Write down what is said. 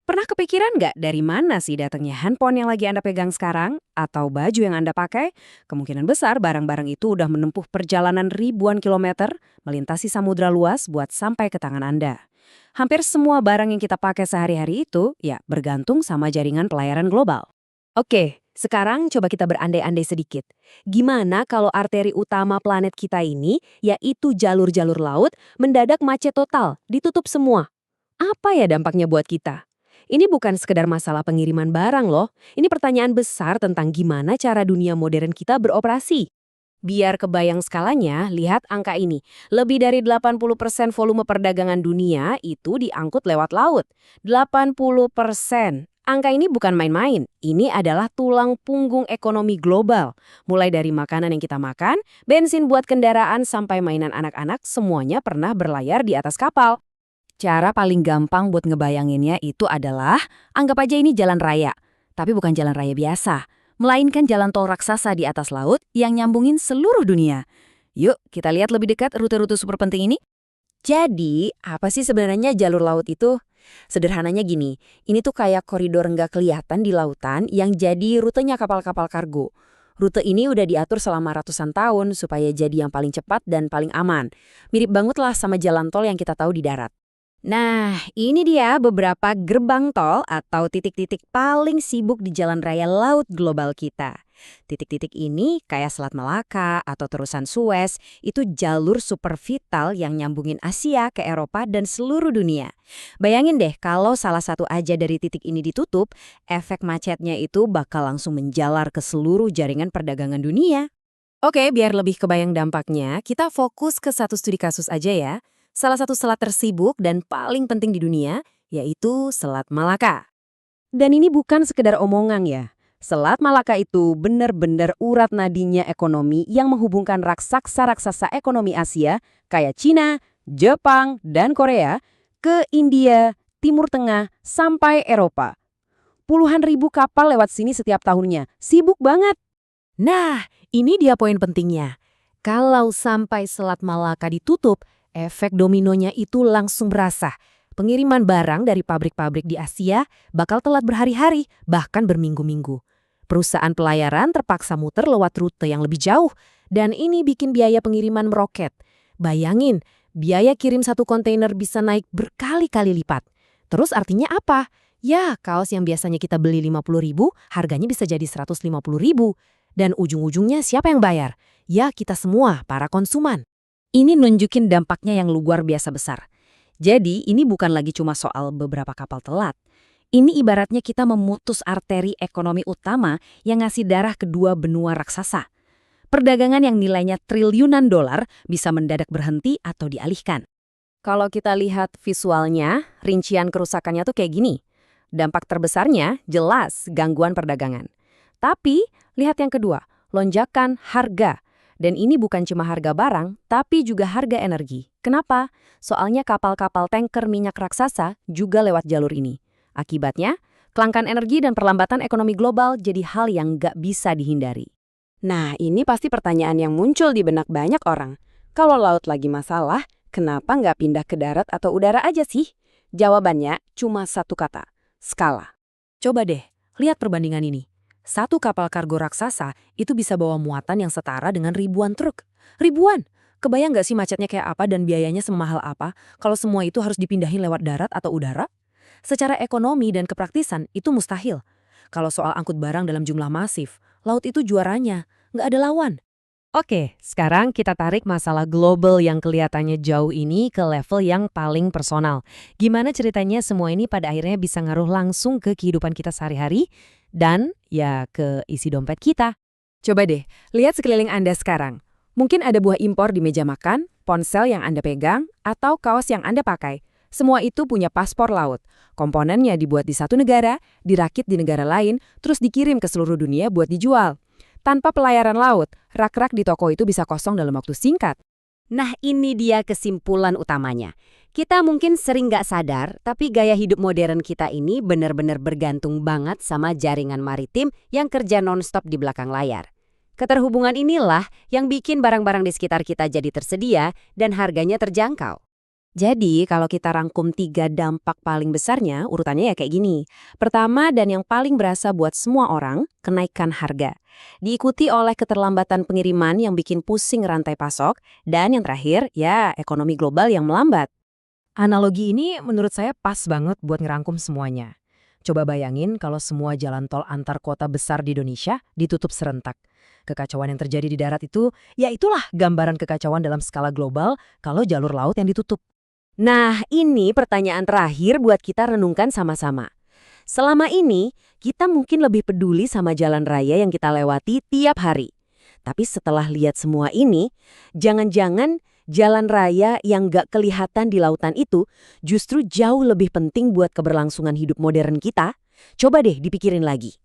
Pernah kepikiran nggak dari mana sih datangnya handphone yang lagi Anda pegang sekarang? Atau baju yang Anda pakai? Kemungkinan besar barang-barang itu udah menempuh perjalanan ribuan kilometer, melintasi samudra luas buat sampai ke tangan Anda. Hampir semua barang yang kita pakai sehari-hari itu, ya bergantung sama jaringan pelayaran global. Oke, sekarang coba kita berandai-andai sedikit. Gimana kalau arteri utama planet kita ini, yaitu jalur-jalur laut, mendadak macet total, ditutup semua? Apa ya dampaknya buat kita? Ini bukan sekedar masalah pengiriman barang loh. Ini pertanyaan besar tentang gimana cara dunia modern kita beroperasi. Biar kebayang skalanya, lihat angka ini. Lebih dari 80% volume perdagangan dunia itu diangkut lewat laut. 80%. Angka ini bukan main-main. Ini adalah tulang punggung ekonomi global. Mulai dari makanan yang kita makan, bensin buat kendaraan, sampai mainan anak-anak, semuanya pernah berlayar di atas kapal. Cara paling gampang buat ngebayanginnya itu adalah, anggap aja ini jalan raya. Tapi bukan jalan raya biasa, melainkan jalan tol raksasa di atas laut yang nyambungin seluruh dunia. Yuk, kita lihat lebih dekat rute-rute super penting ini. Jadi, apa sih sebenarnya jalur laut itu? Sederhananya gini, ini tuh kayak koridor nggak kelihatan di lautan yang jadi rutenya kapal-kapal kargo. Rute ini udah diatur selama ratusan tahun supaya jadi yang paling cepat dan paling aman. Mirip banget lah sama jalan tol yang kita tahu di darat. Nah, ini dia beberapa gerbang tol atau titik-titik paling sibuk di jalan raya laut global kita. Titik-titik ini kayak Selat Malaka atau terusan Suez, itu jalur super vital yang nyambungin Asia ke Eropa dan seluruh dunia. Bayangin deh kalau salah satu aja dari titik ini ditutup, efek macetnya itu bakal langsung menjalar ke seluruh jaringan perdagangan dunia. Oke, biar lebih kebayang dampaknya, kita fokus ke satu studi kasus aja ya. Salah satu selat tersibuk dan paling penting di dunia, yaitu Selat Malaka. Dan ini bukan sekedar omongan ya. Selat Malaka itu benar-benar urat nadinya ekonomi yang menghubungkan raksasa-raksasa ekonomi Asia kayak Cina, Jepang, dan Korea ke India, Timur Tengah, sampai Eropa. Puluhan ribu kapal lewat sini setiap tahunnya. Sibuk banget. Nah, ini dia poin pentingnya. Kalau sampai Selat Malaka ditutup, efek dominonya itu langsung berasa. Pengiriman barang dari pabrik-pabrik di Asia bakal telat berhari-hari, bahkan berminggu-minggu. Perusahaan pelayaran terpaksa muter lewat rute yang lebih jauh, dan ini bikin biaya pengiriman meroket. Bayangin, biaya kirim satu kontainer bisa naik berkali-kali lipat. Terus artinya apa? Ya, kaos yang biasanya kita beli 50.000, harganya bisa jadi 150.000. Dan ujung-ujungnya siapa yang bayar? Ya, kita semua, para konsumen. Ini nunjukin dampaknya yang luar biasa besar. Jadi, ini bukan lagi cuma soal beberapa kapal telat. Ini ibaratnya kita memutus arteri ekonomi utama yang ngasih darah kedua benua raksasa. Perdagangan yang nilainya triliunan dolar bisa mendadak berhenti atau dialihkan. Kalau kita lihat visualnya, rincian kerusakannya tuh kayak gini. Dampak terbesarnya jelas gangguan perdagangan. Tapi, lihat yang kedua, lonjakan harga. Dan ini bukan cuma harga barang, tapi juga harga energi. Kenapa? Soalnya kapal-kapal tanker minyak raksasa juga lewat jalur ini. Akibatnya, kelangkaan energi dan perlambatan ekonomi global jadi hal yang nggak bisa dihindari. Nah, ini pasti pertanyaan yang muncul di benak banyak orang. Kalau laut lagi masalah, kenapa nggak pindah ke darat atau udara aja sih? Jawabannya cuma satu kata, skala. Coba deh, lihat perbandingan ini. Satu kapal kargo raksasa itu bisa bawa muatan yang setara dengan ribuan truk. Ribuan! Kebayang nggak sih macetnya kayak apa dan biayanya semahal apa kalau semua itu harus dipindahin lewat darat atau udara? Secara ekonomi dan kepraktisan itu mustahil. Kalau soal angkut barang dalam jumlah masif, laut itu juaranya, nggak ada lawan. Oke, sekarang kita tarik masalah global yang kelihatannya jauh ini ke level yang paling personal. Gimana ceritanya semua ini pada akhirnya bisa ngaruh langsung ke kehidupan kita sehari-hari dan ya ke isi dompet kita. Coba deh, lihat sekeliling Anda sekarang. Mungkin ada buah impor di meja makan, ponsel yang Anda pegang, atau kaos yang Anda pakai. Semua itu punya paspor laut. Komponennya dibuat di satu negara, dirakit di negara lain, terus dikirim ke seluruh dunia buat dijual. Tanpa pelayaran laut, rak-rak di toko itu bisa kosong dalam waktu singkat. Nah, ini dia kesimpulan utamanya. Kita mungkin sering nggak sadar, tapi gaya hidup modern kita ini benar-benar bergantung banget sama jaringan maritim yang kerja non-stop di belakang layar. Keterhubungan inilah yang bikin barang-barang di sekitar kita jadi tersedia dan harganya terjangkau. Jadi, kalau kita rangkum 3 dampak paling besarnya, urutannya ya kayak gini. Pertama dan yang paling berasa buat semua orang, kenaikan harga. Diikuti oleh keterlambatan pengiriman yang bikin pusing rantai pasok, dan yang terakhir, ya ekonomi global yang melambat. Analogi ini menurut saya pas banget buat ngerangkum semuanya. Coba bayangin kalau semua jalan tol antar kota besar di Indonesia ditutup serentak. Kekacauan yang terjadi di darat itu, ya itulah gambaran kekacauan dalam skala global kalau jalur laut yang ditutup. Nah, ini pertanyaan terakhir buat kita renungkan sama-sama. Selama ini, kita mungkin lebih peduli sama jalan raya yang kita lewati tiap hari. Tapi setelah lihat semua ini, jangan-jangan jalan raya yang gak kelihatan di lautan itu justru jauh lebih penting buat keberlangsungan hidup modern kita? Coba deh dipikirin lagi.